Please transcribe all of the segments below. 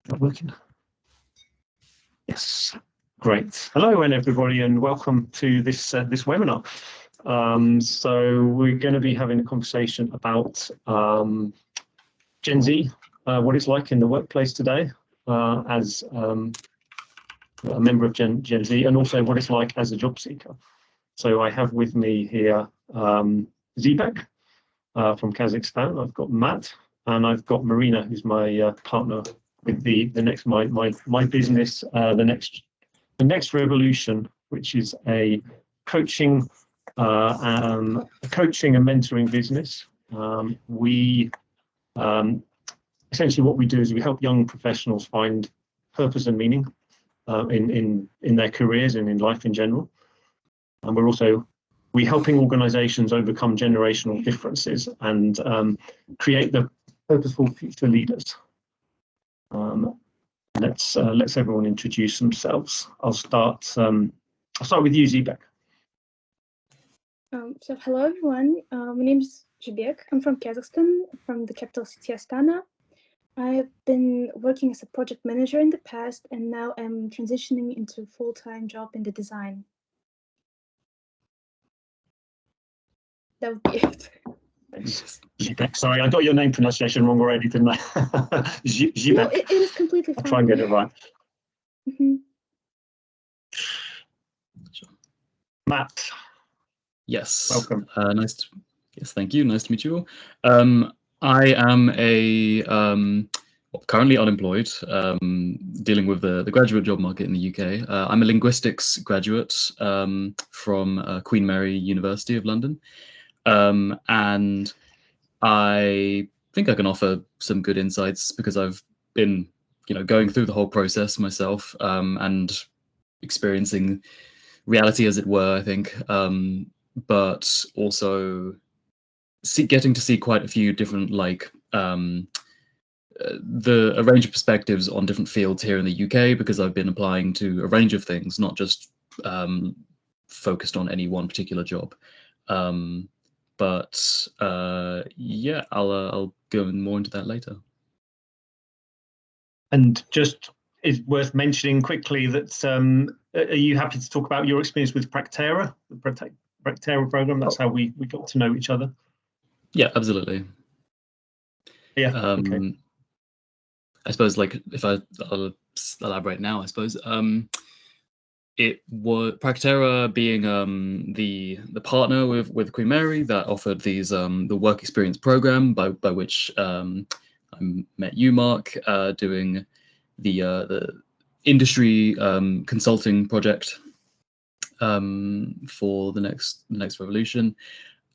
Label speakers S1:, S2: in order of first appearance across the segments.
S1: Not working. Yes, great. Hello, and everybody, and welcome to this this webinar. So we're going to be having a conversation about Gen Z, what it's like in the workplace today as a member of Gen Z, and also what it's like as a job seeker. So I have with me here Zhibek from Kazakhstan. I've got Matt, and I've got Maryna, who's my partner with the next my business, the next revolution, which is a coaching and mentoring business. We essentially what we do is we help young professionals find purpose and meaning in their careers and in life in general. And we're helping organizations overcome generational differences and create the purposeful future leaders. Let's everyone introduce themselves. I'll start with you, Zhibek.
S2: So hello everyone. My name is Zhibek. I'm from Kazakhstan, from the capital city Astana. I've been working as a project manager in the past, and now I'm transitioning into a full-time job in the design. That would be it.
S1: Zhibek. Sorry, I got your name pronunciation wrong already, didn't I? Zhibek.
S2: No, it is completely fine.
S1: I'll try and get it right.
S2: Mm-hmm.
S1: Matt.
S3: Yes.
S1: Welcome.
S3: Yes, thank you. Nice to meet you all. I am currently unemployed, dealing with the graduate job market in the UK. I'm a linguistics graduate from Queen Mary University of London. And I think I can offer some good insights because I've been, going through the whole process myself and experiencing reality, as it were, I think, but also getting to see quite a few different, a range of perspectives on different fields here in the UK, because I've been applying to a range of things, not just focused on any one particular job. Yeah, I'll go more into that later.
S1: And just it's worth mentioning quickly that are you happy to talk about your experience with Practera, the Practera program? That's how we got to know each other.
S3: Yeah, absolutely.
S1: Yeah. Okay.
S3: I suppose, if I'll elaborate now, I suppose. It was Practera being the partner with Queen Mary that offered these the work experience program by which I met you, Mark, doing the industry consulting project for the next revolution,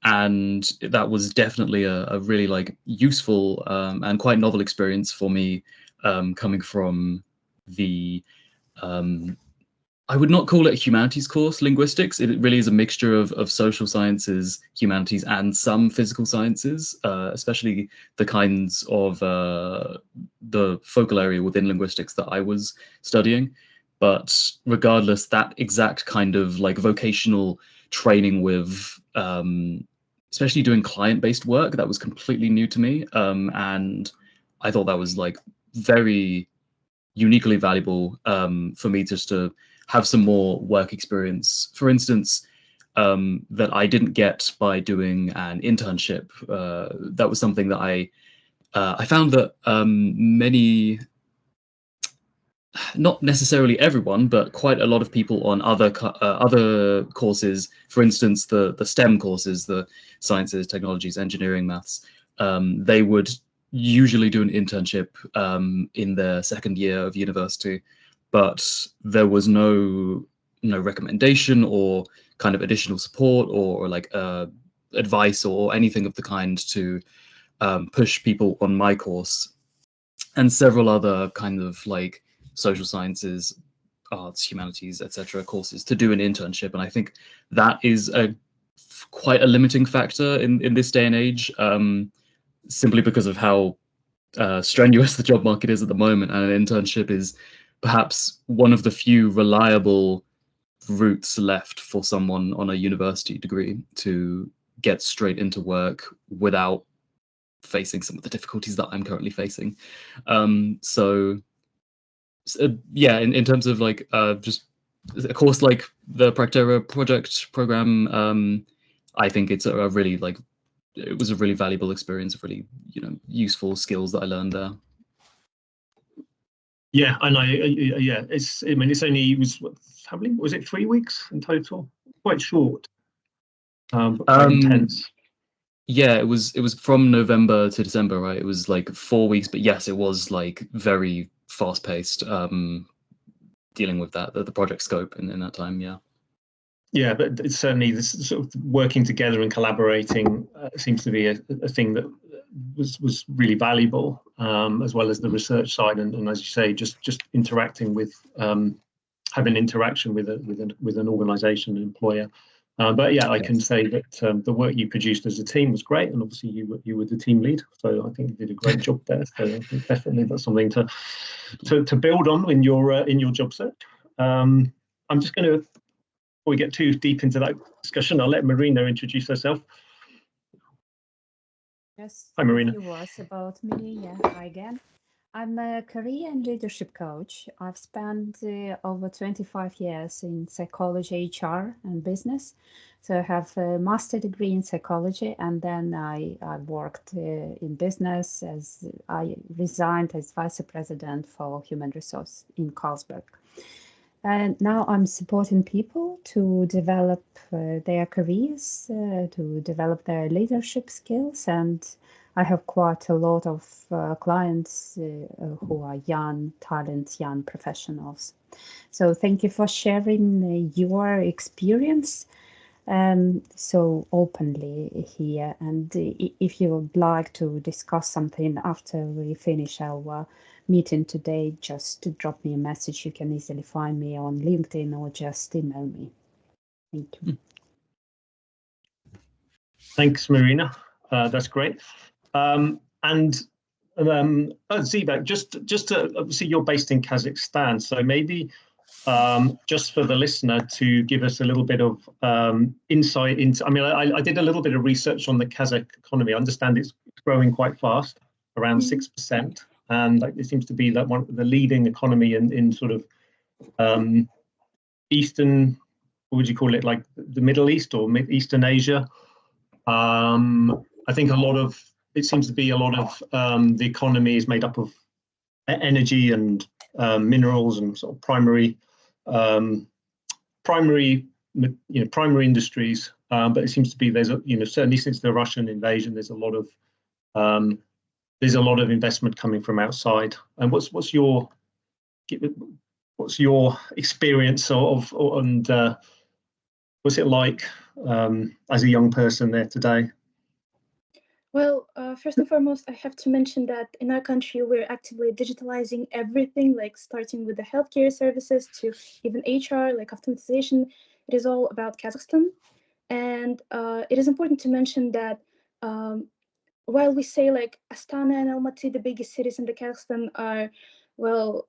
S3: and that was definitely a really useful and quite novel experience for me, coming from the I would not call it a humanities course, linguistics. It really is a mixture of social sciences, humanities, and some physical sciences, especially the kinds of the focal area within linguistics that I was studying. But regardless, that exact kind of vocational training with, especially doing client-based work, that was completely new to me. And I thought that was very uniquely valuable for me just to have some more work experience, for instance, that I didn't get by doing an internship. That was something that I found that many, not necessarily everyone, but quite a lot of people on other courses, for instance, the STEM courses, the sciences, technologies, engineering, maths, they would usually do an internship in their second year of university. But there was no recommendation or kind of additional support or advice or anything of the kind to push people on my course and several other kind of social sciences, arts, humanities, etc. courses to do an internship. And I think that is quite a limiting factor in this day and age, simply because of how strenuous the job market is at the moment, and an internship is perhaps one of the few reliable routes left for someone on a university degree to get straight into work without facing some of the difficulties that I'm currently facing. So Yeah, in terms of like just a course like the Practera project program, I think it's a really like it was a really valuable experience, really useful skills that I learned there.
S1: Yeah, and yeah, I mean, it's only how many was it? 3 weeks in total, quite short, but quite intense.
S3: Yeah, it was from November to December, right? It was like 4 weeks, but yes, it was like very fast paced. Dealing with that, the project scope in that time, yeah.
S1: Yeah, but it's certainly this sort of working together and collaborating seems to be a thing that was really valuable, as well as the research side, and as you say, just interacting with having interaction with an organisation, an employer. But yeah, I can say that the work you produced as a team was great, and obviously you were the team lead, so I think you did a great job there. So I think definitely that's something to build on in your job search. I'm just going to. Before we get too deep into that discussion, I'll let Maryna introduce herself.
S4: Yes.
S1: Hi, Maryna.
S4: A few words about me. Yeah, hi again. I'm a career and leadership coach. I've spent over 25 years in psychology, HR, and business. So I have a master degree in psychology, and then I worked in business as I resigned as vice president for human resource in Carlsberg. And now I'm supporting people to develop their careers, to develop their leadership skills. And I have quite a lot of clients who are young talents, young professionals. So thank you for sharing your experience so openly here. And if you would like to discuss something after we finish our meeting today, just to drop me a message. You can easily find me on LinkedIn or just email me. Thank you.
S1: Thanks, Maryna. That's great. Zhibek, just to, obviously you're based in Kazakhstan, so maybe just for the listener to give us a little bit of insight into. I mean, I did a little bit of research on the Kazakh economy. I understand it's growing quite fast, around 6%, and it seems to be that one the leading economy in sort of Eastern, what would you call it, like the Middle East or Eastern Asia. I think it seems to be a lot of the economy is made up of energy and minerals and sort of primary industries. But it seems to be certainly since the Russian invasion, there's a lot of investment coming from outside. And what's your experience and what's it like as a young person there today?
S2: Well, first and foremost, I have to mention that in our country, we're actively digitalizing everything, like starting with the healthcare services to even HR, like automatization. It is all about Kazakhstan. And it is important to mention that while we say like Astana and Almaty, the biggest cities in the Kazakhstan, are, well,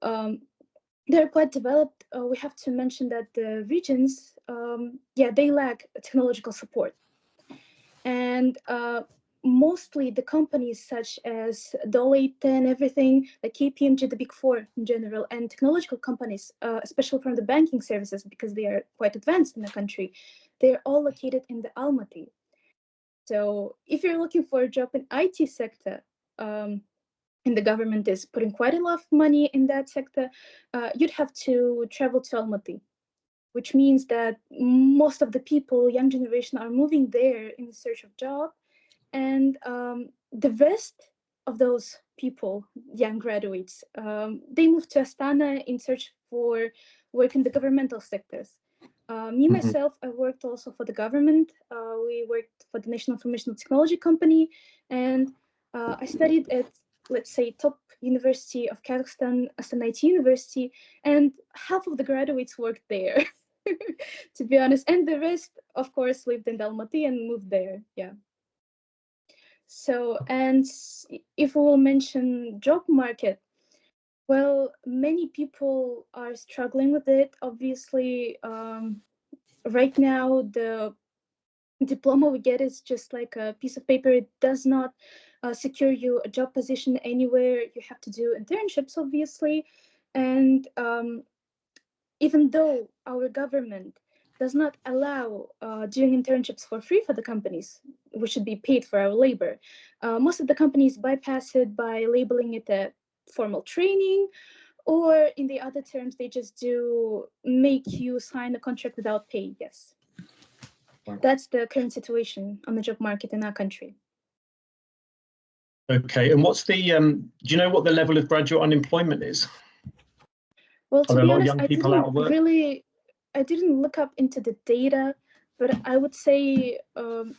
S2: they're quite developed. We have to mention that the regions, they lack technological support. And mostly the companies such as Deloitte and everything, like KPMG, the big four in general, and technological companies, especially from the banking services, because they are quite advanced in the country, they're all located in the Almaty. So if you're looking for a job in IT sector, and the government is putting quite a lot of money in that sector, you'd have to travel to Almaty, which means that most of the people, young generation, are moving there in search of job. And the rest of those people, young graduates, they move to Astana in search for work in the governmental sectors. Myself, I worked also for the government. We worked for the National Information Technology Company, and I studied at, let's say, top university of Kazakhstan, Astana IT University, and half of the graduates worked there, to be honest. And the rest, of course, lived in Almaty and moved there. Yeah. So, and if we will mention job market, well, many people are struggling with it. Obviously, right now, the diploma we get is just like a piece of paper. It does not secure you a job position anywhere. You have to do internships, obviously. And even though our government does not allow doing internships for free for the companies, we should be paid for our labor. Most of the companies bypass it by labeling it a formal training, or in the other terms, they just do make you sign a contract without pay. Yes. That's the current situation on the job market in our country.
S1: Okay, and what's the, do you know what the level of graduate unemployment is?
S2: Well, to
S1: Are there a
S2: be
S1: lot of
S2: honest,
S1: young people out of work?
S2: I didn't look up into the data, but I would say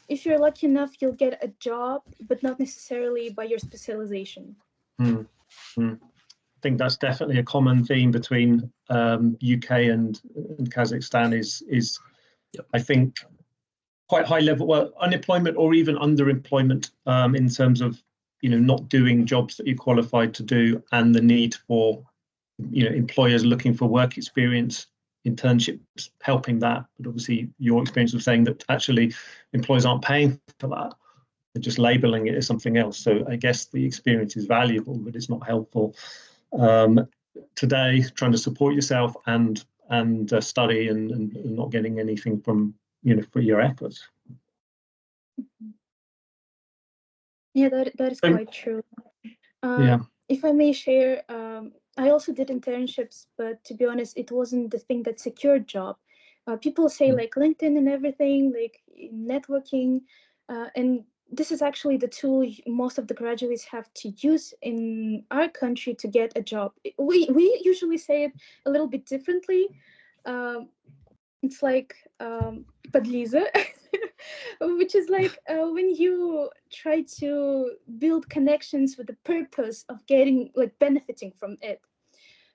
S2: if you're lucky enough, you'll get a job, but not necessarily by your specialization.
S1: I think that's definitely a common theme between UK and Kazakhstan is
S3: Yep.
S1: I think quite high level, well, unemployment or even underemployment in terms of, you know, not doing jobs that you're qualified to do, and the need for, you know, employers looking for work experience, internships helping that. But obviously your experience of saying that actually employers aren't paying for that, they're just labeling it as something else. So I guess the experience is valuable, but it's not helpful. Today, trying to support yourself and study and not getting anything from, you know, for your efforts.
S2: Yeah, that is quite true.
S1: Yeah.
S2: If I may share, I also did internships, but to be honest, it wasn't the thing that secured job. People say like LinkedIn and everything, like networking, and this is actually the tool most of the graduates have to use in our country to get a job. We usually say it a little bit differently. It's like подлиза, which is like when you try to build connections with the purpose of getting, like, benefiting from it.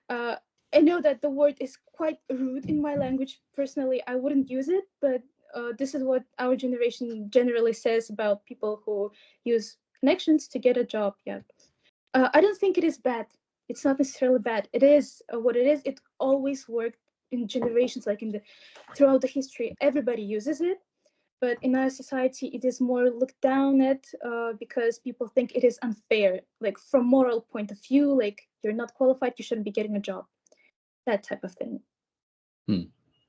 S2: I know that the word is quite rude in my language. Personally, I wouldn't use it, but this is what our generation generally says about people who use connections to get a job. Yeah. I don't think it is bad. It's not necessarily bad. It is what it is. It always worked in generations, like throughout the history. Everybody uses it, but in our society, it is more looked down at because people think it is unfair. Like from moral point of view, like you're not qualified, you shouldn't be getting a job. That type of thing.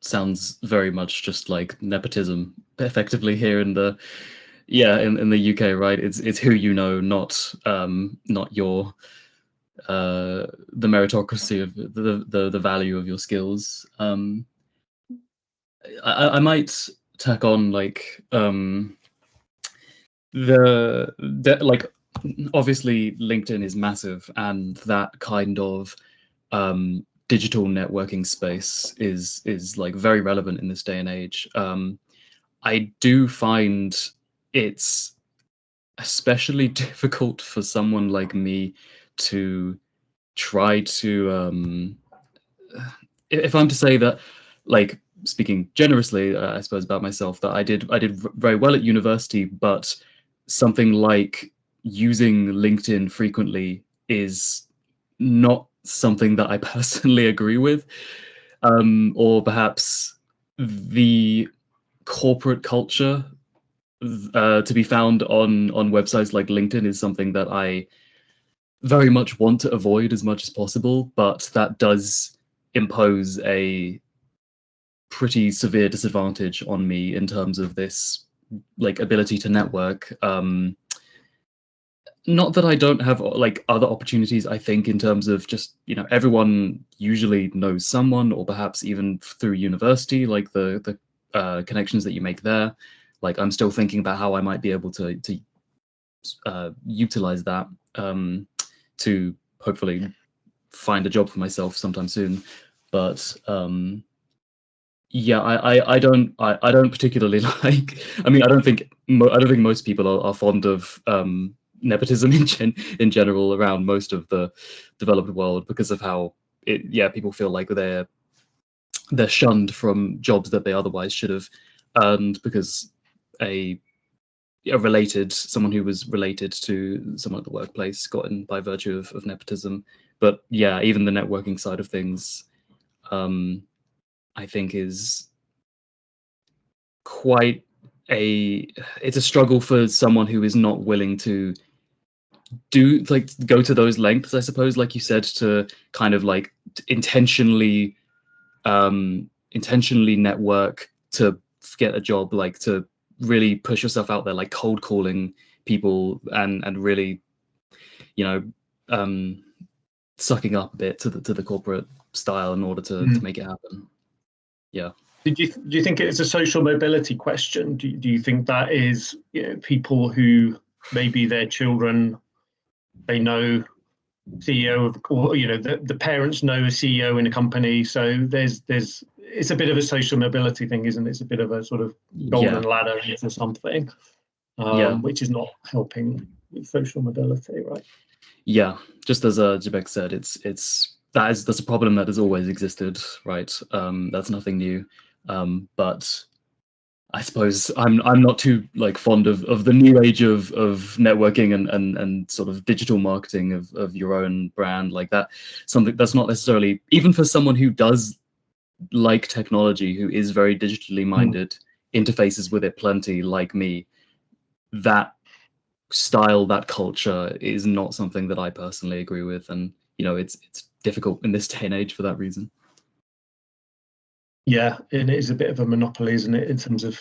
S3: Sounds very much just like nepotism, effectively here in the in the UK, right? It's who you know, not your the meritocracy of the value of your skills. I might tack on like like obviously LinkedIn is massive, and that kind of digital networking space is like very relevant in this day and age. I do find it's especially difficult for someone like me to try to if I'm to say that, like, speaking generously, I suppose about myself, that I did very well at university, but something like using LinkedIn frequently is not something that I personally agree with, or perhaps the corporate culture to be found on websites like LinkedIn is something that I very much want to avoid as much as possible, but that does impose a pretty severe disadvantage on me in terms of this like ability to network. Not that I don't have like other opportunities, I think, in terms of just, you know, everyone usually knows someone, or perhaps even through university, like the connections that you make there. Like I'm still thinking about how I might be able to utilize that to hopefully find a job for myself sometime soon. But yeah, I don't particularly like. I mean, I don't think most people are fond of nepotism in general around most of the developed world, because of how people feel like they're shunned from jobs that they otherwise should have earned because someone who was related to someone at the workplace got in by virtue of nepotism. But yeah, even the networking side of things, I think is quite it's a struggle for someone who is not willing to go to those lengths, I suppose, like you said, to kind of like intentionally network to get a job, like to really push yourself out there, like cold calling people and really, you know, sucking up a bit to the corporate style in order to make it happen. Yeah.
S1: Do you think it's a social mobility question? Do you think that is, you know, people who maybe their children, they know CEO of, or you know, the parents know a CEO in a company, so there's it's a bit of a social mobility thing, isn't it? It's a bit of a sort of golden ladder into something, which is not helping with social mobility, right?
S3: Yeah, just as Zhibek said, that's a problem that has always existed, right? That's nothing new. But I suppose I'm not too like fond of the new age of networking and sort of digital marketing of your own brand like that. Something that's not necessarily, even for someone who does like technology, who is very digitally minded, interfaces with it plenty like me, that style, that culture is not something that I personally agree with. And, you know, it's difficult in this day and age for that reason.
S1: Yeah, and it is a bit of a monopoly, isn't it, in terms of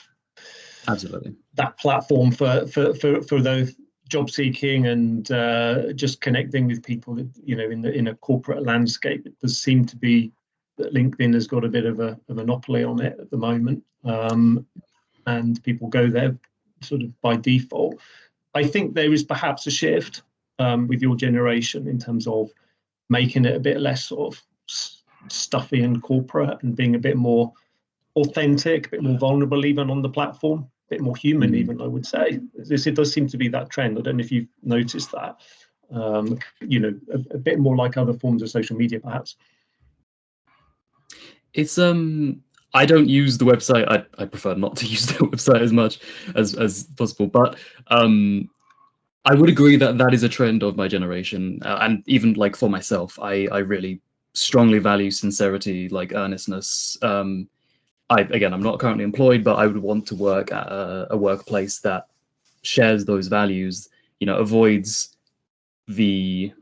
S3: absolutely
S1: that platform for those job seeking and just connecting with people, you know, in a corporate landscape. It does seem to be that LinkedIn has got a bit of a monopoly on it at the moment, and people go there sort of by default. I think there is perhaps a shift with your generation in terms of making it a bit less sort of stuffy and corporate and being a bit more authentic, a bit more vulnerable even on the platform, a bit more human even, I would say. It does seem to be that trend. I don't know if you've noticed that. You know, a bit more like other forms of social media, perhaps.
S3: It's I don't use the website. I prefer not to use the website as much as possible, but I would agree that that is a trend of my generation, and even like for myself, I really strongly value sincerity, like earnestness. I'm not currently employed, but I would want to work at a workplace that shares those values. You know, avoids the.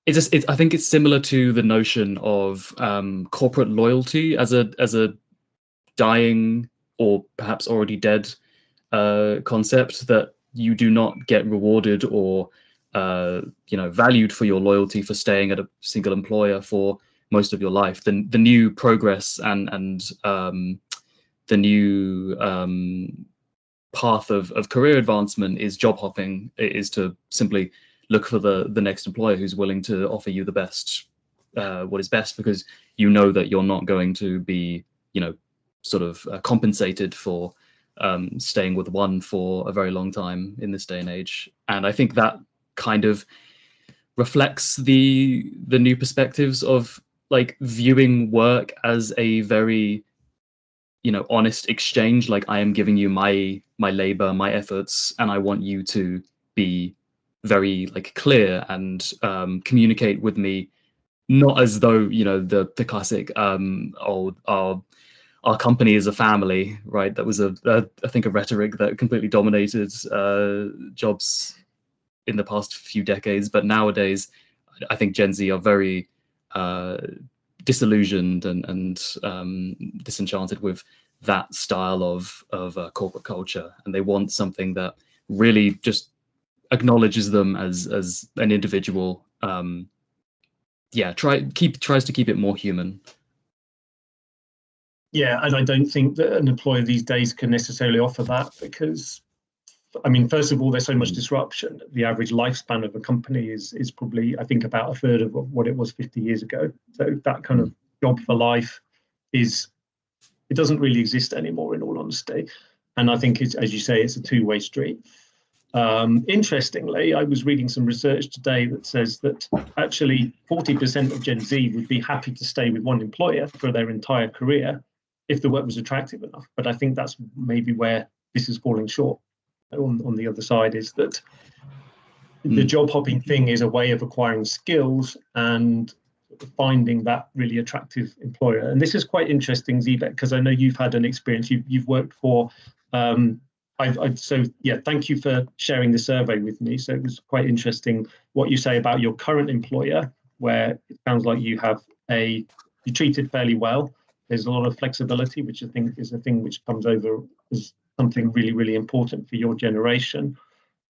S3: I think it's similar to the notion of corporate loyalty as a dying or perhaps already dead concept, that you do not get rewarded or valued for your loyalty for staying at a single employer for most of your life. The new progress and the new path of career advancement is job hopping. It is to simply look for the next employer who's willing to offer you the best, what is best, because you know that you're not going to be, sort of compensated for staying with one for a very long time in this day and age. And I think that kind of reflects the new perspectives of like viewing work as a very honest exchange. Like, I am giving you my labor, my efforts, and I want you to be very like clear and communicate with me, not as though the classic our company is a family, right? That was I think a rhetoric that completely dominated jobs in the past few decades. But nowadays, I think Gen Z are very disillusioned and disenchanted with that style of corporate culture, and they want something that really just acknowledges them as an individual. Tries to keep it more human.
S1: Yeah, and I don't think that an employer these days can necessarily offer that, because, I mean, first of all, there's so much disruption. The average lifespan of a company is probably, I think, about a third of what it was 50 years ago. So that kind of job for life it doesn't really exist anymore, in all honesty. And I think, as you say, it's a two-way street. Interestingly, I was reading some research today that says that actually 40% of Gen Z would be happy to stay with one employer for their entire career if the work was attractive enough. But I think that's maybe where this is falling short. On the other side is that the job hopping thing is a way of acquiring skills and finding that really attractive employer. And this is quite interesting, Zhibek, because I know you've had an experience. You've worked for. Thank you for sharing the survey with me. So it was quite interesting what you say about your current employer. where it sounds like you treated fairly well. There's a lot of flexibility, which I think is a thing which comes over as something really, really important for your generation.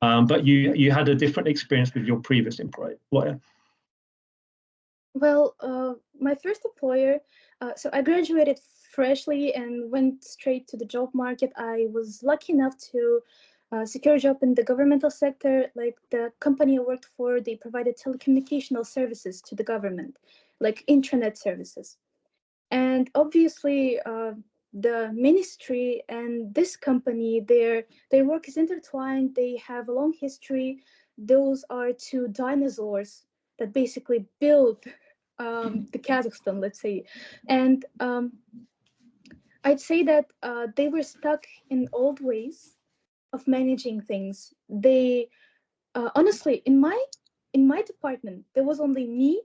S1: But you had a different experience with your previous employer.
S2: Well, my first employer, so I graduated freshly and went straight to the job market. I was lucky enough to secure a job in the governmental sector. Like the company I worked for, they provided telecommunicational services to the government, like intranet services. And obviously, the ministry and this company, their work is intertwined. They have a long history. Those are two dinosaurs that basically built the Kazakhstan, let's say. And I'd say that they were stuck in old ways of managing things. They honestly, in my department, there was only me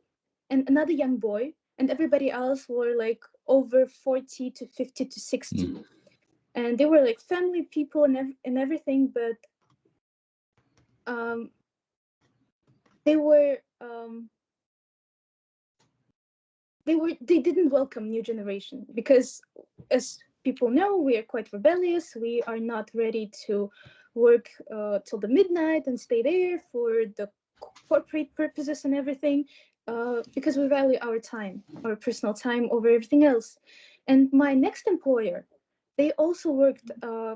S2: and another young boy, and everybody else were like over 40 to 50 to 60. And they were like family people and everything, but they didn't welcome new generation because, as people know, we are quite rebellious. We are not ready to work till the midnight and stay there for the corporate purposes and everything, because we value our time, our personal time over everything else. And my next employer, they also worked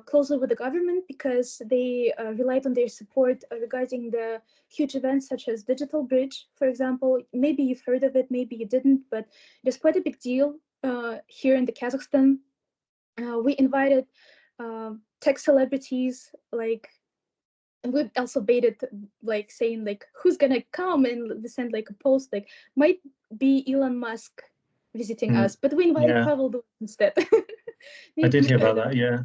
S2: closely with the government because they relied on their support regarding the huge events such as Digital Bridge, for example. Maybe you've heard of it, maybe you didn't, but it's quite a big deal here in the Kazakhstan. We invited tech celebrities, like, and we also baited, like saying like who's gonna come, and we sent like a post like might be Elon Musk visiting us, but we invited Pavel Durov instead.
S1: I did hear about that. Yeah.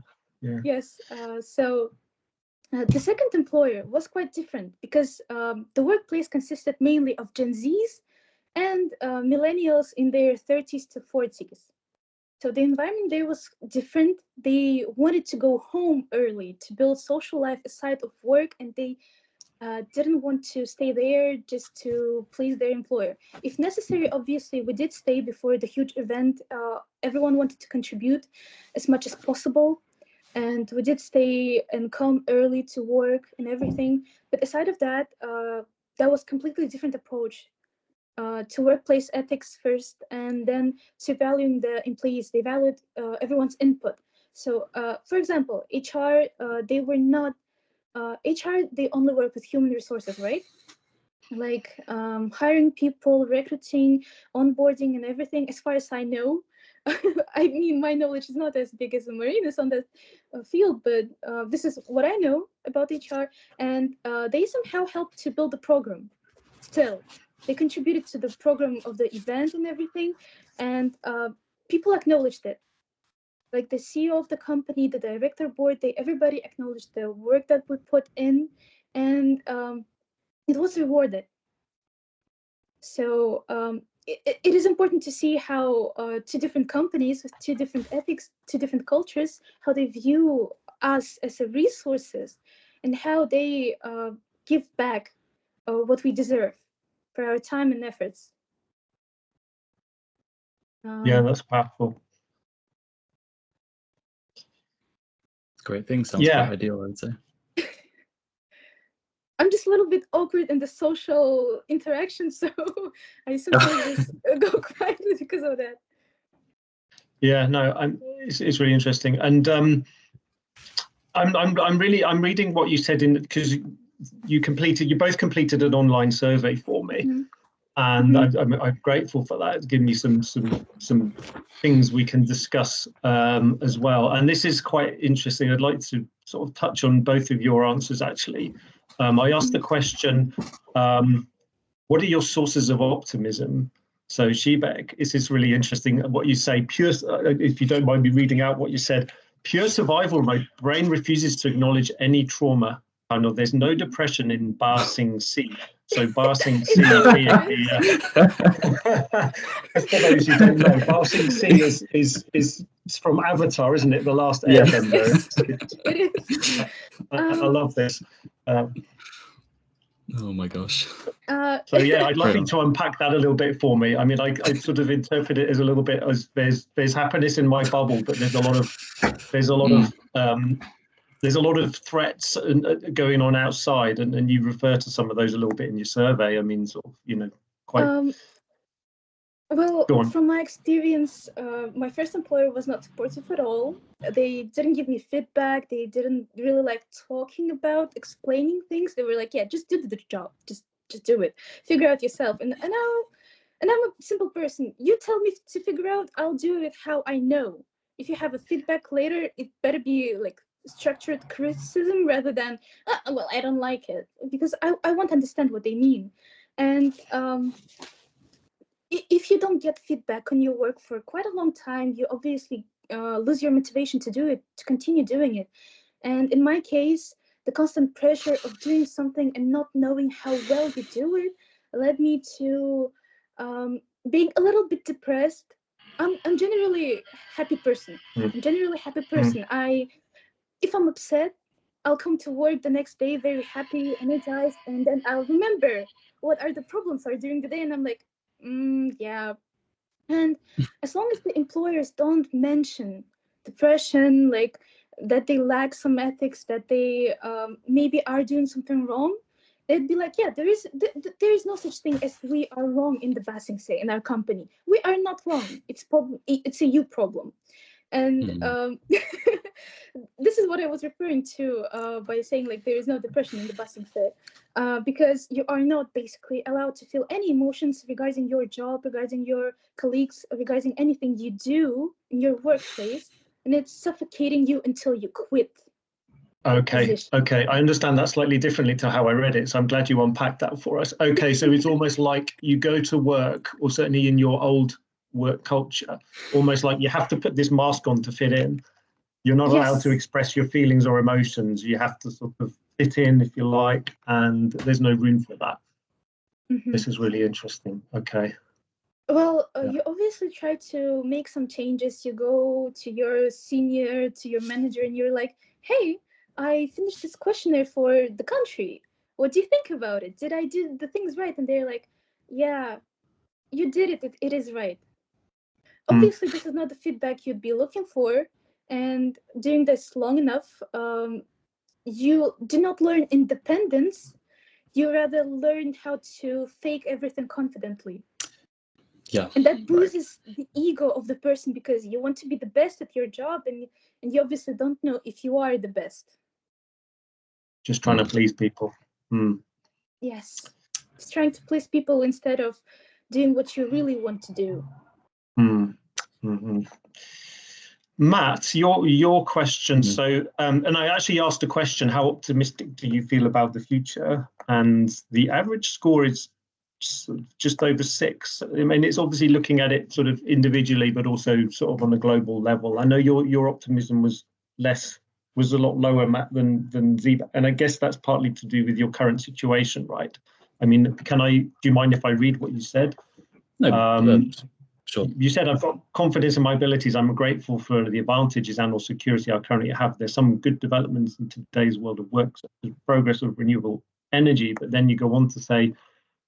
S2: Yes. So the second employer was quite different because the workplace consisted mainly of Gen Zs and millennials in their 30s to 40s. So the environment there was different. They wanted to go home early to build social life aside of work, and they didn't want to stay there just to please their employer. If necessary, obviously, we did stay before the huge event. Everyone wanted to contribute as much as possible, and we did stay and come early to work and everything. But aside of that, that was completely different approach to workplace ethics first, and then to valuing the employees. They valued everyone's input. So, for example, HR, they were not HR. They only work with human resources, right? Like hiring people, recruiting, onboarding, and everything. As far as I know, I mean, my knowledge is not as big as Maryna's on that field, but this is what I know about HR. And they somehow helped to build the program. Still, they contributed to the program of the event and everything, and people acknowledged it. Like the CEO of the company, the director board, everybody acknowledged the work that we put in, and it was rewarded. So it is important to see how two different companies with two different ethics, two different cultures, how they view us as a resources, and how they give back what we deserve for our time and efforts.
S1: Yeah, that's powerful.
S3: Great thing. Sounds quite ideal, I would say.
S2: I'm just a little bit awkward in the social interaction, so I sometimes just go quietly because of that.
S1: Yeah, no, it's really interesting, and I'm reading what you said in, because you both completed an online survey for me, and I'm grateful for that. It's given me some things we can discuss as well. And this is quite interesting. I'd like to sort of touch on both of your answers actually. I asked the question, what are your sources of optimism? So Zhibek, this is really interesting what you say. Pure, if you don't mind me reading out what you said, pure survival mode, brain refuses to acknowledge any trauma. Oh, no, there's no depression in Ba Sing Se. So Ba Sing Se being the, for those who don't know, Ba Sing Se is from Avatar, isn't it? The Last Airbender.
S2: It is.
S1: I love this.
S3: Oh my gosh.
S1: So yeah, I'd love you to unpack that a little bit for me. I mean, I sort of interpret it as a little bit as there's happiness in my bubble, but there's a lot of there's a lot of threats going on outside, and you refer to some of those a little bit in your survey. I mean, sort of, quite.
S2: Well, from my experience, my first employer was not supportive at all. They didn't give me feedback. They didn't really like talking about explaining things. They were like, "Yeah, just do the job. Just do it. Figure out yourself." And I'm a simple person. You tell me to figure out, I'll do it how I know. If you have a feedback later, it better be like structured criticism rather than, well, I don't like it, because I want to understand what they mean. And if you don't get feedback on your work for quite a long time, you obviously lose your motivation to do it, to continue doing it. And in my case, the constant pressure of doing something and not knowing how well you do it led me to being a little bit depressed. I'm generally a happy person. If I'm upset, I'll come to work the next day very happy, energized, and then I'll remember what are the problems are during the day, and I'm like, yeah. And as long as the employers don't mention depression, like that they lack some ethics, that they maybe are doing something wrong, they'd be like, yeah, there is no such thing as we are wrong in the Basing say in our company. We are not wrong. It's a you problem. And this is what I was referring to by saying like there is no depression in the busing set, because you are not basically allowed to feel any emotions regarding your job, regarding your colleagues, regarding anything you do in your workplace, and it's suffocating you until you quit.
S1: Okay, I understand that slightly differently to how I read it, so I'm glad you unpacked that for us. Okay, so it's almost like you go to work, or certainly in your old work culture, almost like you have to put this mask on to fit in. You're not allowed to express your feelings or emotions. You have to sort of fit in, if you like, and there's no room for that. This is really interesting. Okay.
S2: Well, you obviously try to make some changes. You go to your senior, to your manager, and you're like, hey, I finished this questionnaire for the country. What do you think about it? Did I do the things right? And they're like, yeah, you did it. It is right. Obviously, this is not the feedback you'd be looking for. And doing this long enough, you do not learn independence. You rather learn how to fake everything confidently.
S3: Yeah.
S2: And that boosts the ego of the person, because you want to be the best at your job, and you obviously don't know if you are the best.
S1: Just trying to please people.
S2: Yes. It's trying to please people instead of doing what you really want to do.
S1: Matt, your question. So, and I actually asked a question, how optimistic do you feel about the future? And the average score is just over 6. I mean, it's obviously looking at it sort of individually, but also sort of on a global level. I know your optimism was a lot lower, Matt, than Zhibek, and I guess that's partly to do with your current situation, right? I mean, do you mind if I read what you said?
S3: No, sure.
S1: You said, I've got confidence in my abilities. I'm grateful for the advantages and or security I currently have. There's some good developments in today's world of work, such as progress of renewable energy. But then you go on to say,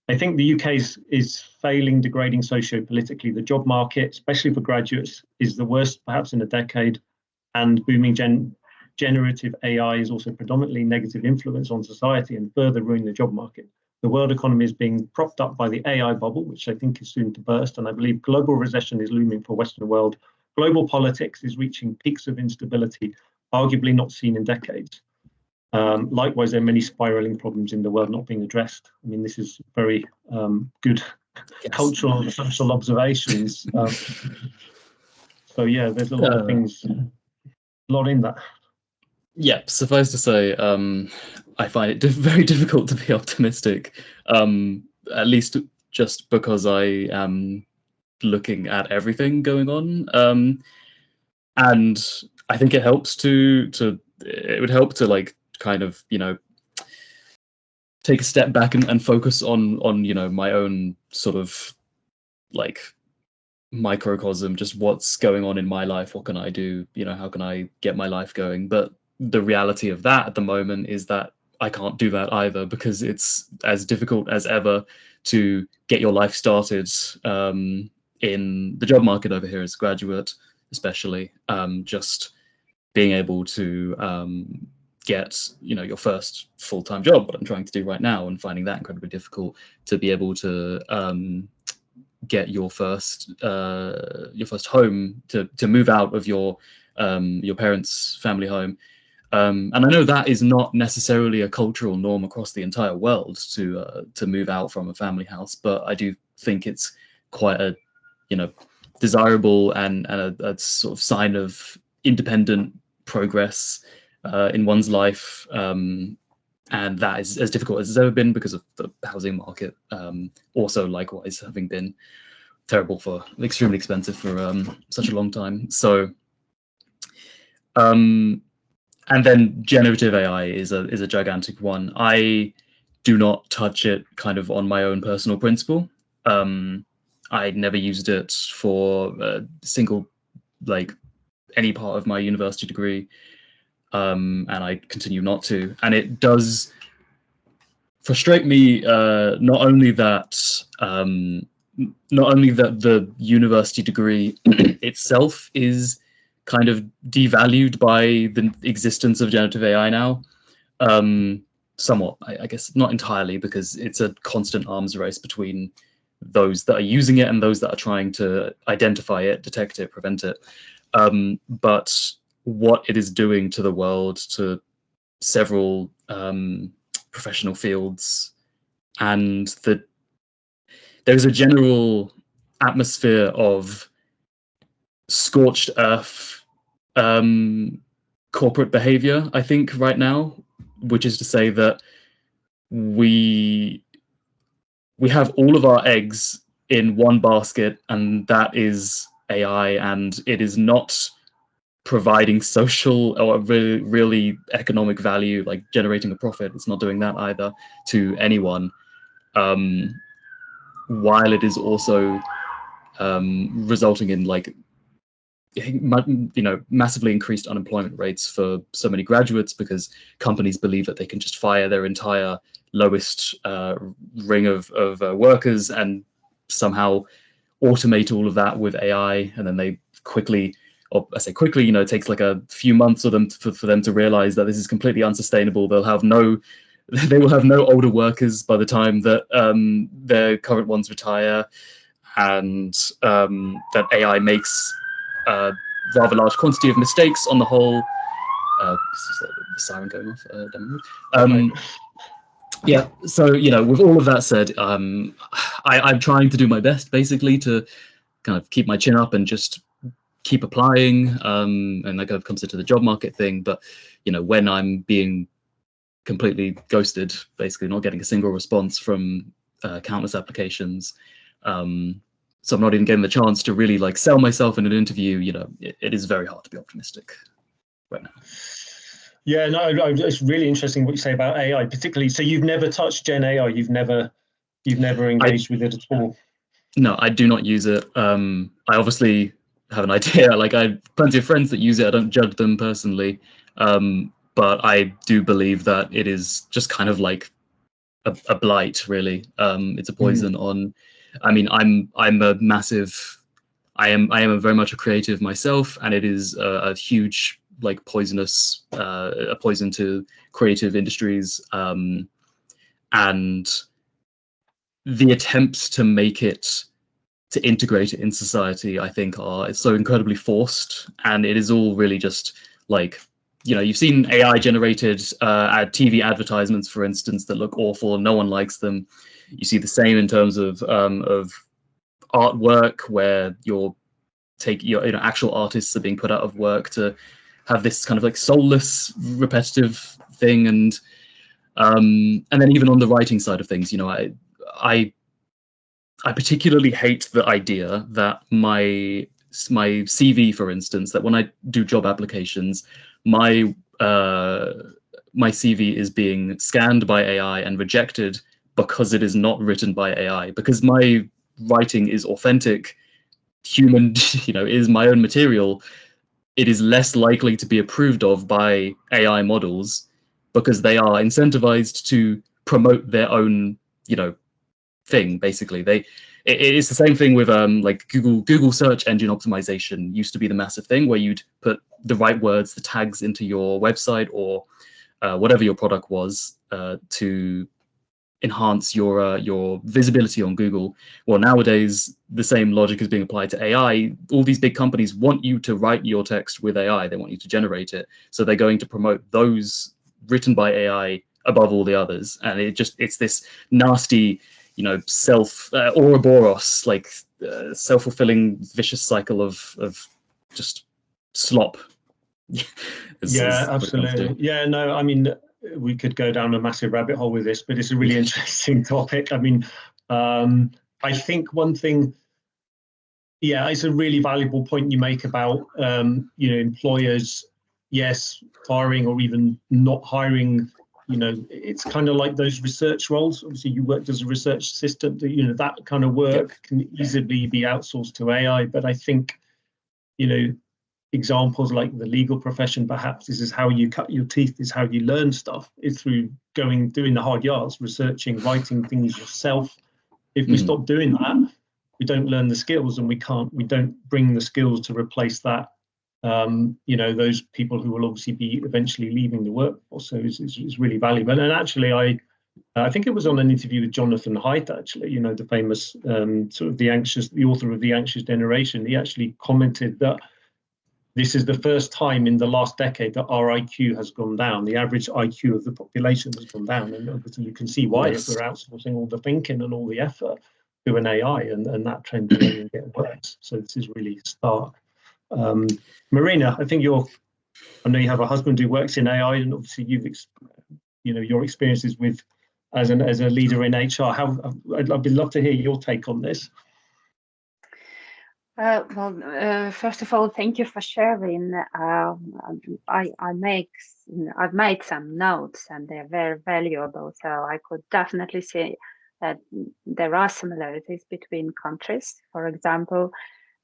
S1: I think the UK is failing, degrading socio-politically. The job market, especially for graduates, is the worst perhaps in a decade, and booming generative AI is also predominantly negative influence on society and further ruining the job market. The world economy is being propped up by the AI bubble, which I think is soon to burst, and I believe global recession is looming for Western world. Global politics is reaching peaks of instability, arguably not seen in decades. Likewise, there are many spiraling problems in the world not being addressed. I mean, this is very good cultural and social observations. So yeah, there's a lot of things, a lot in that.
S3: Yeah, suffice to say, I find it very difficult to be optimistic, at least just because I am looking at everything going on. And I think it helps it would help to like kind of, take a step back and focus on, my own sort of like microcosm, just what's going on in my life. What can I do? How can I get my life going? But the reality of that at the moment is that I can't do that either, because it's as difficult as ever to get your life started in the job market over here as a graduate, especially. Just being able to get, you know, your first full-time job, what I'm trying to do right now, and finding that incredibly difficult, to be able to get your first home, to move out of your parents' family home. And I know that is not necessarily a cultural norm across the entire world to move out from a family house, but I do think it's quite a, you know, desirable and a sort of sign of independent progress in one's life. And that is as difficult as it's ever been because of the housing market. Also, likewise, having been terrible for extremely expensive for such a long time. So, and then generative AI is a gigantic one. I do not touch it kind of on my own personal principle. I never used it for a single, like, any part of my university degree. And I continue not to. And it does frustrate me, not only that the university degree itself is kind of devalued by the existence of generative AI now. Somewhat, I guess, not entirely, because it's a constant arms race between those that are using it and those that are trying to identify it, detect it, prevent it. But what it is doing to the world, to several professional fields, and there's a general atmosphere of scorched earth corporate behavior, I think, right now, which is to say that we have all of our eggs in one basket, and that is AI, and it is not providing social or really economic value, like generating a profit. It's not doing that either to anyone, while it is also resulting in, like, you know, massively increased unemployment rates for so many graduates, because companies believe that they can just fire their entire lowest ring of workers and somehow automate all of that with AI, and then they quickly, or I say quickly, you know, it takes like a few months for them to realize that this is completely unsustainable. They will have no older workers by the time that their current ones retire, and that AI makes a rather large quantity of mistakes on the whole. This is the siren going off. Yeah, so, you know, with all of that said, I'm trying to do my best, basically, to kind of keep my chin up and just keep applying, and that kind of comes into the job market thing. But, you know, when I'm being completely ghosted, basically not getting a single response from countless applications, so I'm not even getting the chance to really, like, sell myself in an interview, you know, it is very hard to be optimistic right now.
S1: Yeah, no, it's really interesting what you say about AI, particularly. So you've never touched Gen AI, you've never engaged with it at all?
S3: No, I do not use it. I obviously have an idea. Like, I have plenty of friends that use it. I don't judge them personally, but I do believe that it is just kind of like a blight, really. It's a poison on. I mean, I'm a massive. I am very much a creative myself, and it is a huge, like, poisonous, a poison to creative industries, and the attempts to integrate it in society, I think, it's so incredibly forced, and it is all really just, like, you know, you've seen AI generated TV advertisements, for instance, that look awful and no one likes them. You see the same in terms of artwork, where your actual artists are being put out of work to have this kind of, like, soulless, repetitive thing, and then even on the writing side of things, you know, I particularly hate the idea that my CV, for instance, that when I do job applications, my CV is being scanned by AI and rejected because it is not written by AI, because my writing is authentic, human, you know, is my own material. It is less likely to be approved of by AI models because they are incentivized to promote their own, thing. Basically, it's the same thing with like Google search engine optimization used to be the massive thing where you'd put the right words, the tags into your website or whatever your product was to enhance your visibility on Google. Well, nowadays the same logic is being applied to AI. All these big companies want you to write your text with AI. They want you to generate it, so they're going to promote those written by AI above all the others. And it's this nasty, self Ouroboros, like self-fulfilling vicious cycle of just slop.
S1: Yeah, absolutely. Yeah, no, I mean, we could go down a massive rabbit hole with this, but it's a really interesting topic. I mean, I think one thing, yeah, it's a really valuable point you make about, employers, yes, firing or even not hiring. It's kind of like those research roles. Obviously, you worked as a research assistant. That kind of work can easily be outsourced to AI. But I think, examples like the legal profession, perhaps this is how you cut your teeth, is how you learn stuff, is through doing the hard yards, researching, writing things yourself. If we stop doing that, we don't learn the skills, and we don't bring the skills to replace that. Those people who will obviously be eventually leaving the workforce. So it's really valuable. And actually, I think it was on an interview with Jonathan Haidt, actually, the famous sort of the author of The Anxious Generation. He actually commented that this is the first time in the last decade that our IQ has gone down. The average IQ of the population has gone down. And obviously you can see why, if we're outsourcing all the thinking and all the effort to an AI, and that trend will only get worse. So this is really stark. Maryna, I know you have a husband who works in AI, and obviously your experiences with as a leader in HR. I'd love to hear your take on this.
S5: First of all, thank you for sharing. I've made some notes, and they're very valuable. So I could definitely say that there are similarities between countries. For example,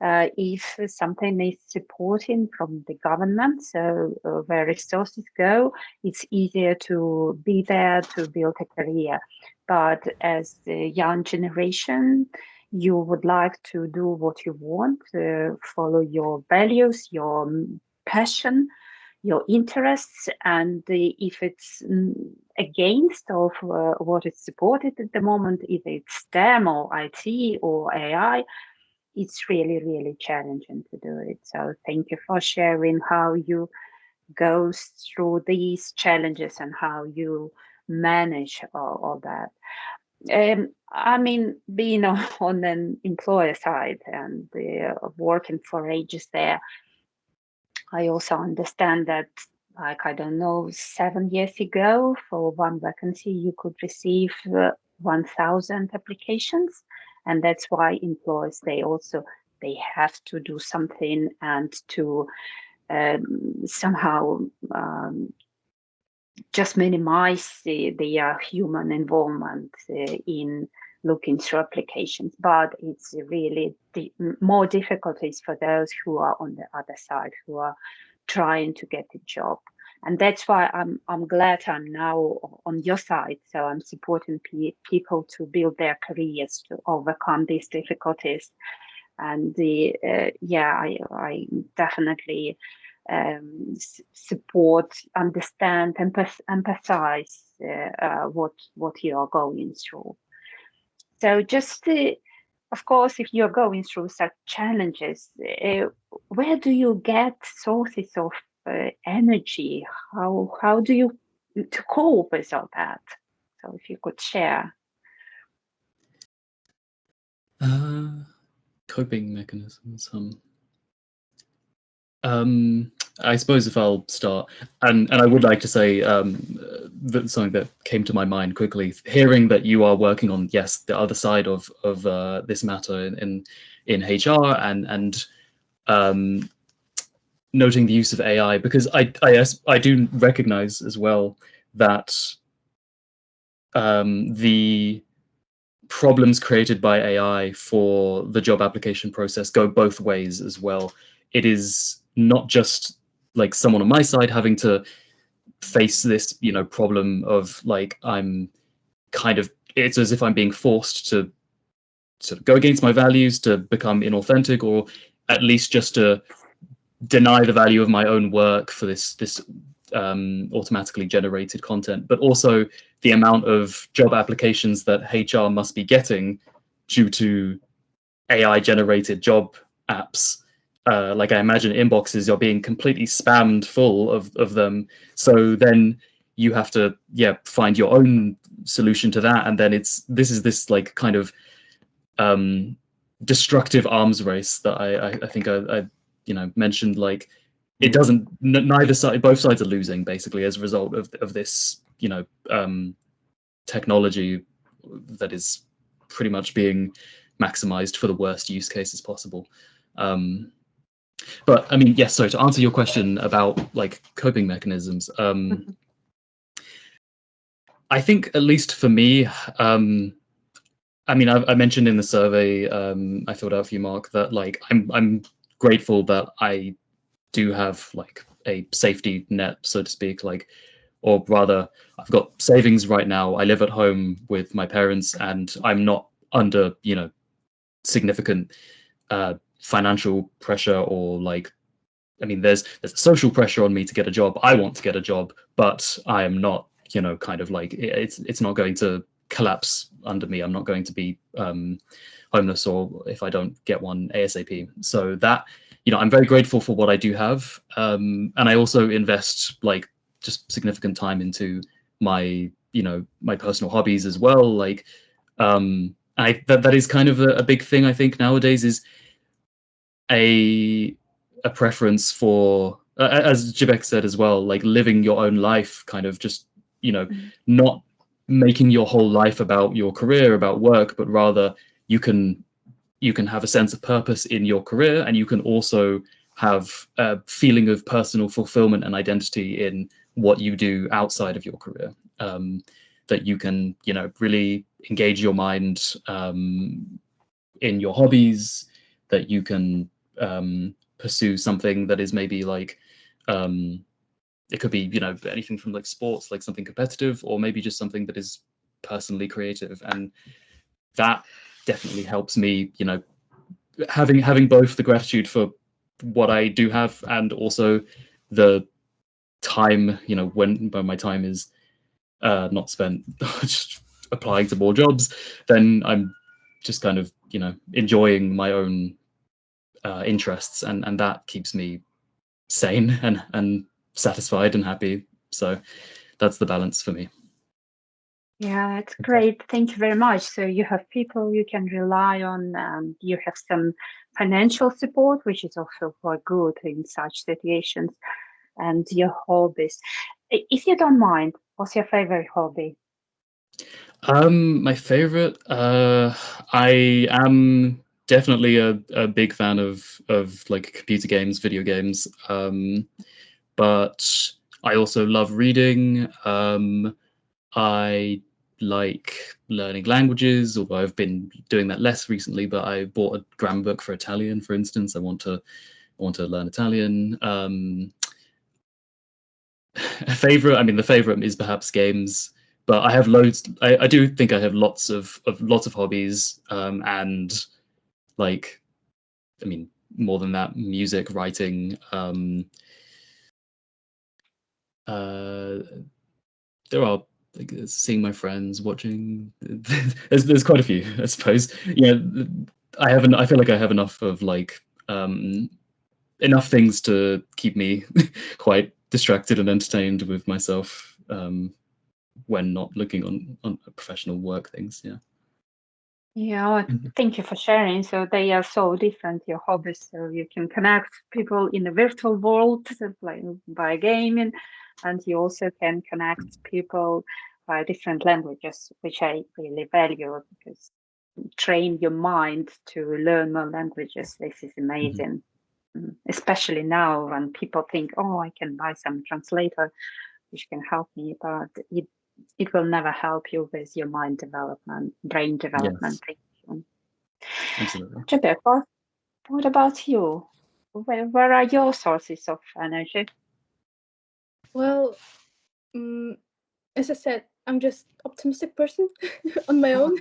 S5: if something needs supporting from the government, so where resources go, it's easier to be there to build a career. But as the young generation, you would like to do what you want, follow your values, your passion, your interests, and if it's against of what is supported at the moment, either it's STEM or IT or AI, it's really, really challenging to do it. So thank you for sharing how you go through these challenges and how you manage all that. I mean, being on an employer side and working for ages there, I also understand that, like, I don't know, 7 years ago, for one vacancy, you could receive 1,000 applications. And that's why employers, they have to do something and to somehow just minimize their human involvement in looking through applications. But it's really more difficulties for those who are on the other side, who are trying to get a job. And that's why I'm glad I'm now on your side. So I'm supporting people to build their careers, to overcome these difficulties. And I definitely support, understand, empathize what you are going through. So just of course, if you're going through such challenges, where do you get sources of energy? How do you to cope with all that? So if you could share.
S3: Coping mechanisms. I suppose if I'll start, and I would like to say that something that came to my mind quickly, hearing that you are working on, yes, the other side of this matter in HR, and noting the use of AI, because I do recognize as well that the problems created by AI for the job application process go both ways as well. It is not just like someone on my side having to face this, problem of like it's as if I'm being forced to sort of go against my values, to become inauthentic, or at least just to deny the value of my own work for this automatically generated content, but also the amount of job applications that HR must be getting due to AI generated job apps. Like I imagine inboxes are being completely spammed full of them. So then you have to find your own solution to that, and then this is this like kind of destructive arms race that I think I mentioned. Like it doesn't, neither side, both sides are losing basically as a result of this technology that is pretty much being maximized for the worst use cases possible. But I mean, yes, so to answer your question about like coping mechanisms, I think at least for me, I mean, I mentioned in the survey I filled out for you, Mark, that like I'm grateful that I do have like a safety net, so to speak, like, or rather, I've got savings right now. I live at home with my parents, and I'm not under significant financial pressure, or like, I mean, there's a social pressure on me to get a job. I want to get a job, but I am not, kind of like it's not going to collapse under me. I'm not going to be homeless, or if I don't get one ASAP. So that, I'm very grateful for what I do have, and I also invest like just significant time into my my personal hobbies as well. Like that is kind of a big thing I think nowadays, is a preference for, as Zhibek said as well, like living your own life, kind of just not making your whole life about your career, about work, but rather you can have a sense of purpose in your career, and you can also have a feeling of personal fulfillment and identity in what you do outside of your career. That you can really engage your mind in your hobbies, that you can pursue something that is maybe like it could be anything from like sports, like something competitive, or maybe just something that is personally creative. And that definitely helps me having both the gratitude for what I do have, and also the time when my time is not spent just applying to more jobs, then I'm just kind of enjoying my own interests, and that keeps me sane and satisfied and happy. So that's the balance for me.
S5: Yeah, it's great. Thank you very much. So you have people you can rely on, and you have some financial support, which is also quite good in such situations, and your hobbies. If you don't mind, what's your favorite hobby?
S3: My favorite, I am definitely a big fan of like computer games, video games. But I also love reading. I like learning languages, although I've been doing that less recently. But I bought a grammar book for Italian, for instance. I want to learn Italian. A favorite, I mean, the favorite is perhaps games, but I have loads. I do think I have lots of hobbies, and like, I mean, more than that, music, writing. There are like seeing my friends, watching. There's quite a few, I suppose. Yeah, I feel like I have enough of like enough things to keep me quite distracted and entertained with myself when not looking on professional work things.
S5: Yeah, thank you for sharing. So they are so different, your hobbies. So you can connect people in the virtual world by gaming, and you also can connect people by different languages, which I really value, because train your mind to learn more languages. This is amazing. Especially now when people think, oh, I can buy some translator which can help me, but it will never help you with your mind development, brain development.
S3: Yes. Absolutely.
S5: Zhibek, what about you? Where are your sources of energy?
S2: Well, as I said, I'm just optimistic person on my own.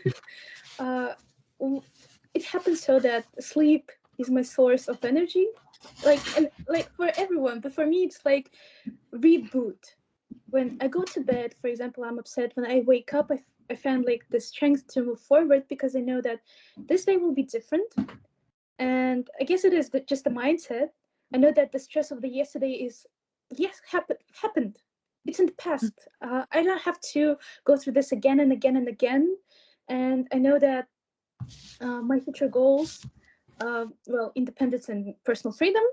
S2: It happens so that sleep is my source of energy, like for everyone, but for me it's like reboot. When I go to bed, for example, I'm upset. When I wake up, I find like the strength to move forward because I know that this day will be different. And I guess it is just the mindset. I know that the stress of the yesterday is, yes, happened. It's in the past. I don't have to go through this again and again and again. And I know that my future goals, well, independence and personal freedom,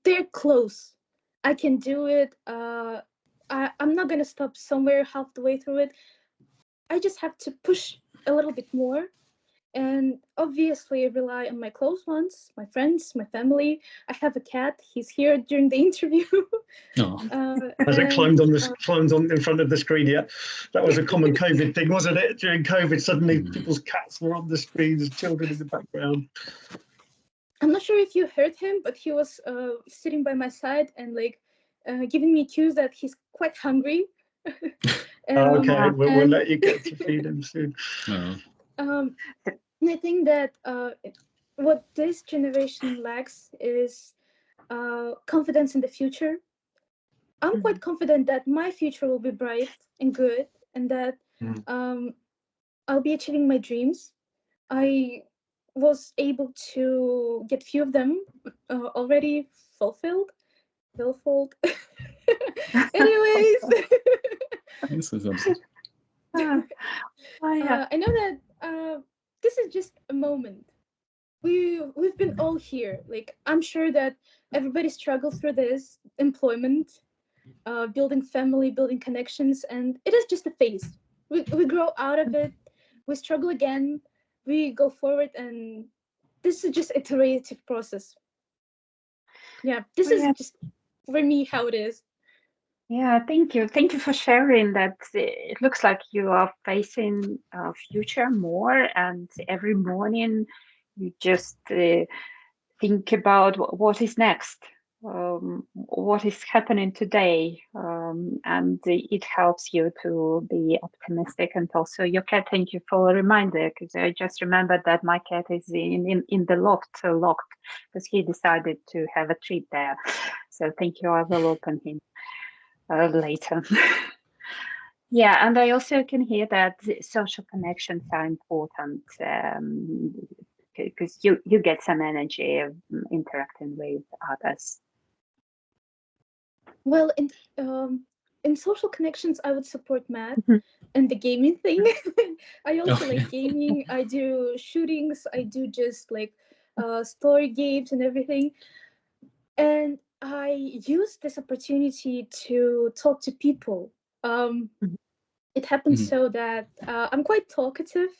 S2: they're close. I can do it. I'm not gonna stop somewhere half the way through it. I just have to push a little bit more, and obviously rely on my close ones, my friends, my family. I have a cat. He's here during the interview.
S1: Has it climbed on in front of the screen yet? That was a common COVID thing, wasn't it? During COVID, suddenly people's cats were on the screens, children in the background.
S2: I'm not sure if you heard him, but he was sitting by my side and like giving me cues that he's quite hungry.
S1: Okay, we'll let you get to feed him soon.
S2: And I think that what this generation lacks is confidence in the future. I'm quite confident that my future will be bright and good, and that I'll be achieving my dreams. I was able to get few of them already fulfilled. Anyways,
S3: This is absurd.
S2: I know that this is just a moment. We've been all here. Like, I'm sure that everybody struggles through this employment, building family, building connections, and it is just a phase. We grow out of it. We struggle again. We go forward, and this is just iterative process. Yeah, this is just for me how it is.
S5: Yeah, thank you. Thank you for sharing that. It looks like you are facing future more, and every morning you just think about what is next, what is happening today, and it helps you to be optimistic. And also your cat, thank you for a reminder, because I just remembered that my cat is in the locked because he decided to have a treat there. So thank you. I will open him later. Yeah, and I also can hear that social connections are important, because you get some energy interacting with others.
S2: Well, in social connections, I would support Matt and the gaming thing. I also like gaming. I do shootings. I do just like story games and everything. And I use this opportunity to talk to people. It happens so that I'm quite talkative,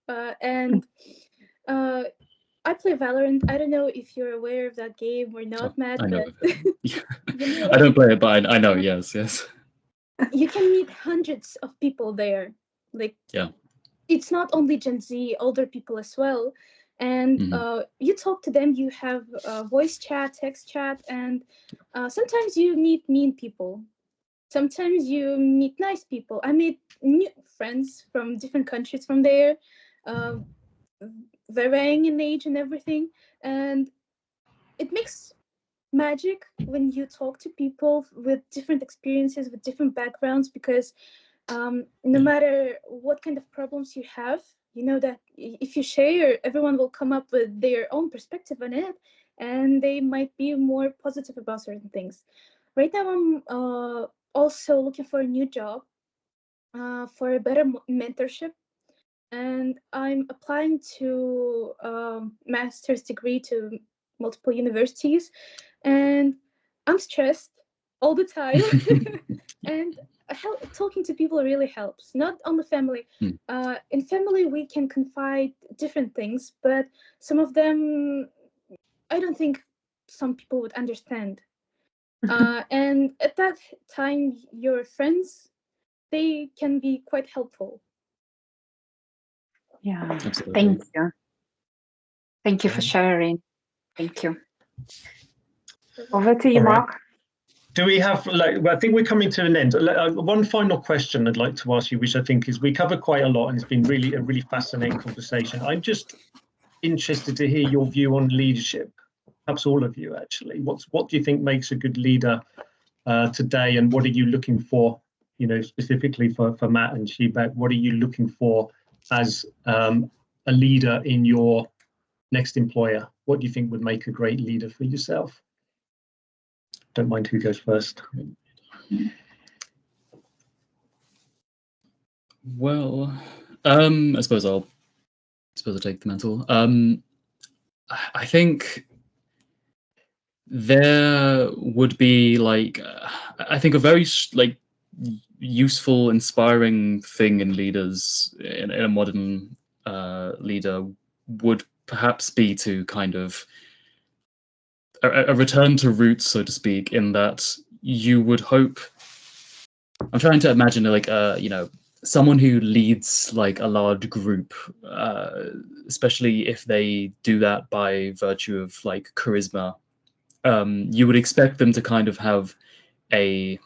S2: and I play Valorant. I don't know if you're aware of that game or not, Matt.
S3: I know.
S2: But
S3: I don't play it, but I know. Yes.
S2: You can meet hundreds of people there. Like, it's not only Gen Z, older people as well. And you talk to them. You have voice chat, text chat, and sometimes you meet mean people. Sometimes you meet nice people. I made new friends from different countries from there, varying in age and everything. And it makes magic when you talk to people with different experiences, with different backgrounds, because no matter what kind of problems you have, you know that if you share, everyone will come up with their own perspective on it, and they might be more positive about certain things. Right now, I'm also looking for a new job, for a better mentorship, and I'm applying to master's degree to multiple universities, and I'm stressed all the time. And talking to people really helps, not only family. In family, we can confide different things, but some of them, I don't think some people would understand. And at that time, your friends, they can be quite helpful.
S5: Yeah,
S3: Absolutely.
S5: thank you. Thank you for sharing. Thank you. Over to you, Mark.
S1: Do we have, like, well, I think we're coming to an end. One final question I'd like to ask you, which I think is, we cover quite a lot and it's been really a really fascinating conversation. I'm just interested to hear your view on leadership, perhaps all of you actually. What do you think makes a good leader today, and what are you looking for, you know, specifically for Matt and Zhibek? What are you looking for as a leader in your next employer? What do you think would make a great leader for yourself? Don't mind who goes first.
S3: Well, I suppose I'll take the mental. I think there would be, like, I think a very like useful, inspiring thing in leaders, in a modern leader, would perhaps be to kind of a return to roots, so to speak, in that you would hope. I'm trying to imagine, like, you know, someone who leads like a large group, especially if they do that by virtue of like charisma. You would expect them to kind of have an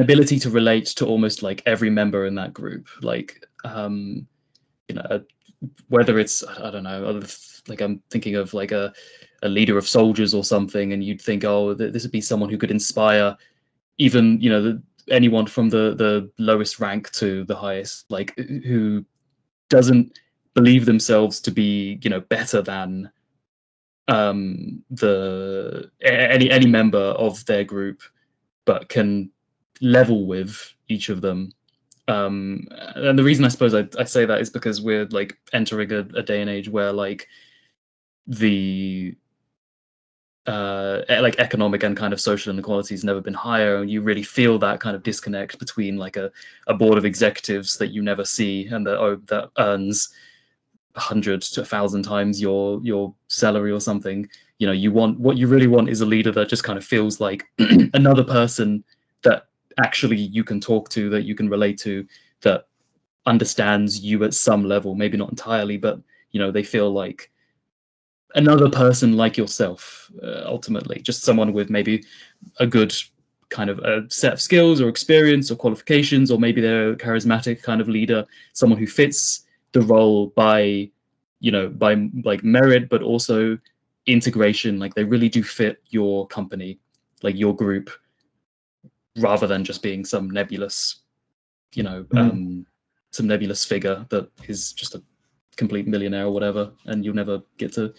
S3: ability to relate to almost like every member in that group, like, you know, whether it's, I don't know, like, I'm thinking of like a leader of soldiers or something, and you'd think, oh, this would be someone who could inspire even, you know, anyone from the lowest rank to the highest, like, who doesn't believe themselves to be, you know, better than any member of their group, but can level with each of them. And the reason I suppose I say that is because we're like entering a day and age where like the like economic and kind of social inequality has never been higher, and you really feel that kind of disconnect between like a board of executives that you never see, and that earns 100 to 1,000 times your salary or something. You know, what you really want is a leader that just kind of feels like another person that actually you can talk to, that you can relate to, that understands you at some level, maybe not entirely, but, you know, they feel like another person like yourself, ultimately, just someone with maybe a good kind of a set of skills or experience or qualifications, or maybe they're a charismatic kind of leader, someone who fits the role by, you know, by like merit, but also integration, like they really do fit your company, like your group, rather than just being some nebulous, you know, some nebulous figure that is just a complete millionaire or whatever, and you'll never get to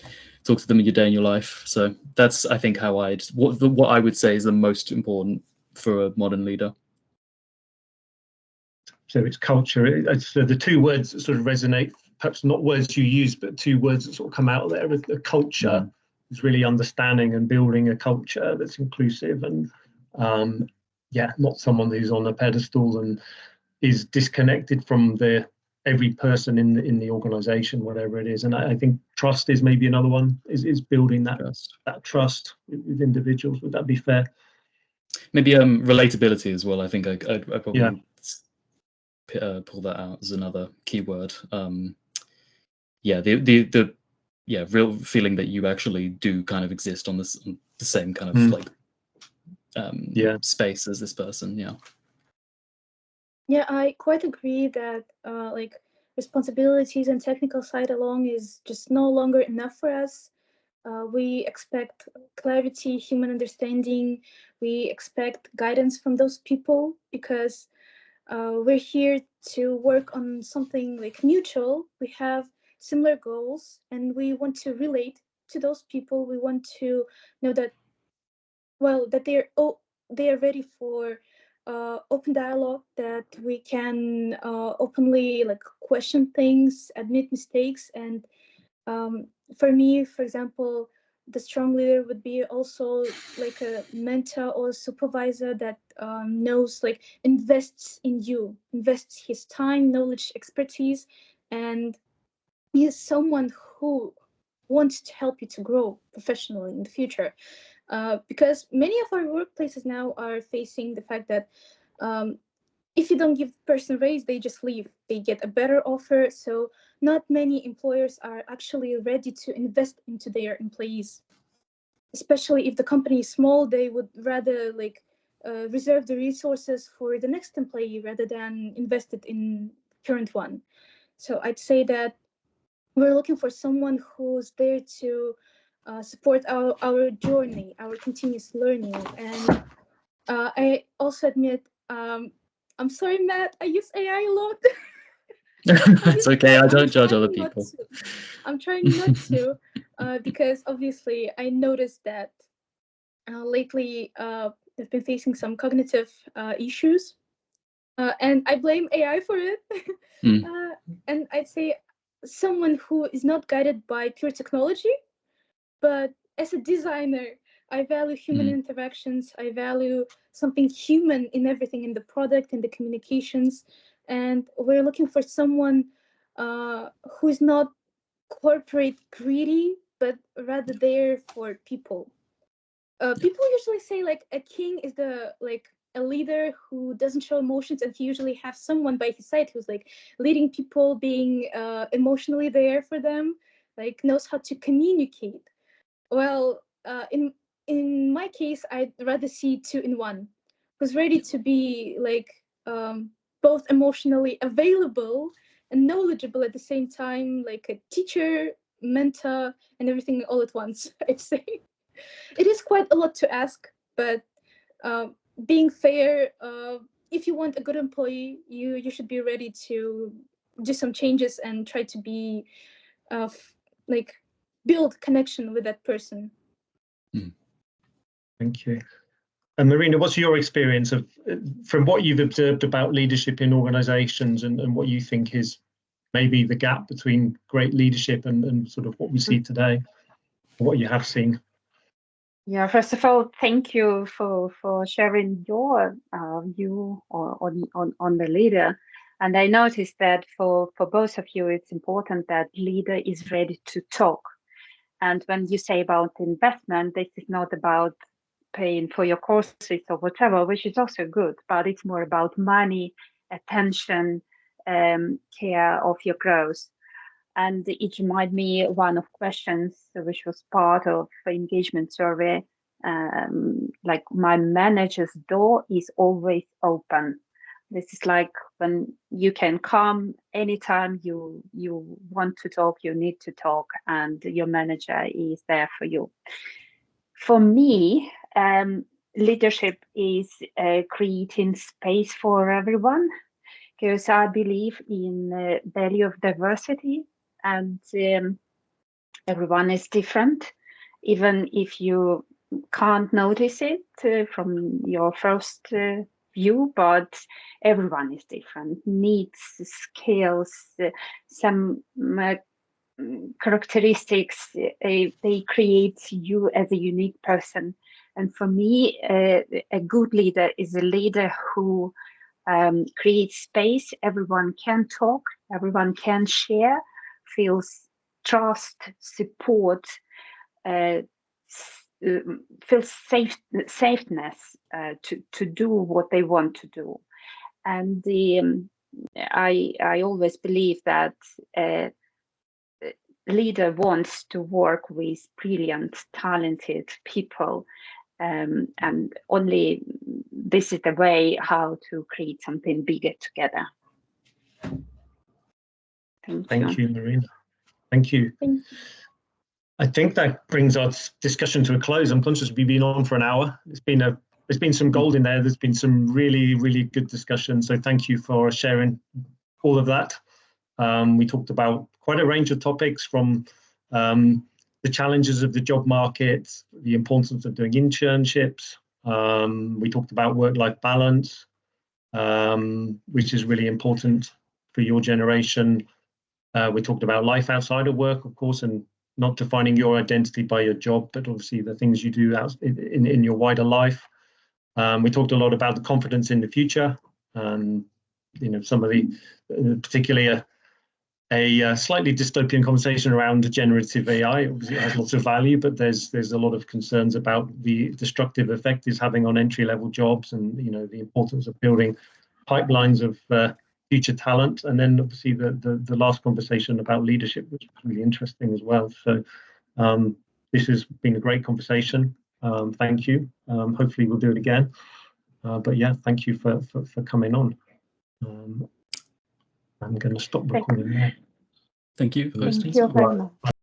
S3: talk to them in your day in your life. So that's, I think, how what I would say is the most important for a modern leader.
S1: So it's culture. So the two words that sort of resonate, perhaps not words you use, but two words that sort of come out there. The culture is really understanding and building a culture that's inclusive, and yeah, not someone who's on a pedestal and is disconnected from every person in the organization, whatever it is. And I think trust is maybe another one, is building that trust with individuals. Would that be fair? Maybe
S3: relatability as well. I think I probably pull that out as another keyword. Yeah, the real feeling that you actually do kind of exist on the same kind of like space as this person.
S2: Yeah, I quite agree that like responsibilities and technical side alone is just no longer enough for us. We expect clarity, human understanding. We expect guidance from those people, because we're here to work on something like mutual. We have similar goals, and we want to relate to those people. We want to know that, well, that they are ready for open dialogue, that we can openly like question things, admit mistakes. And for me, for example, the strong leader would be also like a mentor or supervisor that knows, like, invests in you, invests his time, knowledge, expertise, and he is someone who wants to help you to grow professionally in the future. Because many of our workplaces now are facing the fact that if you don't give the person a raise, they just leave. They get a better offer. So not many employers are actually ready to invest into their employees. especially if the company is small, they would rather like reserve the resources for the next employee rather than invest it in current one. So I'd say that we're looking for someone who's there to support our journey, our continuous learning. And I also admit, I'm sorry, Matt, I use AI a lot.
S3: It's okay. I don't judge other people.
S2: I'm trying not to, because obviously I noticed that lately I've been facing some cognitive issues, and I blame AI for it. And I'd say someone who is not guided by pure technology, but as a designer, I value human interactions. I value something human in everything, in the product, in the communications. And we're looking for someone who is not corporate greedy, but rather there for people. People usually say like a king is a leader who doesn't show emotions, and he usually has someone by his side who's like leading people, being emotionally there for them, like knows how to communicate. Well, in my case, I'd rather see 2 in 1, who's ready to be like both emotionally available and knowledgeable at the same time, like a teacher, mentor, and everything all at once. I'd say it is quite a lot to ask, but being fair, if you want a good employee, you should be ready to do some changes and try to be like build connection with that person.
S1: Thank you. And Maryna, what's your experience of, from what you've observed about leadership in organizations, and what you think is maybe the gap between great leadership and sort of what we see today, what you have seen?
S5: Yeah, first of all, thank you for sharing your view on the leader. And I noticed that for both of you, it's important that leader is ready to talk. And when you say about investment, this is not about paying for your courses or whatever, which is also good, but it's more about money, attention, care of your growth. And it reminded me one of questions which was part of the engagement survey, like my manager's door is always open. This is like when you can come anytime you want to talk, you need to talk, and your manager is there for you. For me, leadership is creating space for everyone, because I believe in the value of diversity, and everyone is different, even if you can't notice it from your first view, but everyone is different, needs, skills, some characteristics, they create you as a unique person. And for me, a good leader is a leader who creates space. Everyone can talk, everyone can share, feels trust, support, feels safeness to do what they want to do. And I always believe that leader wants to work with brilliant, talented people, and only this is the way how to create something bigger together.
S1: Thank you, Maryna. Thank you. I think that brings our discussion to a close. I'm conscious we've been on for an hour. There's been some gold in there. There's been some really, really good discussion. So thank you for sharing all of that. We talked about quite a range of topics, from the challenges of the job market, the importance of doing internships. We talked about work-life balance, which is really important for your generation. We talked about life outside of work, of course, and not defining your identity by your job, but obviously the things you do out in your wider life. We talked a lot about the confidence in the future, and some of the, particularly a slightly dystopian conversation around generative AI. Obviously, it has lots of value, but there's a lot of concerns about the destructive effect it's having on entry-level jobs, and the importance of building pipelines of future talent. And then obviously the last conversation about leadership, which was really interesting as well. So this has been a great conversation. Thank you. Hopefully we'll do it again. But yeah, thank you for coming on. I'm going to stop recording now.
S3: Thank you for hosting.
S5: Thank you very much.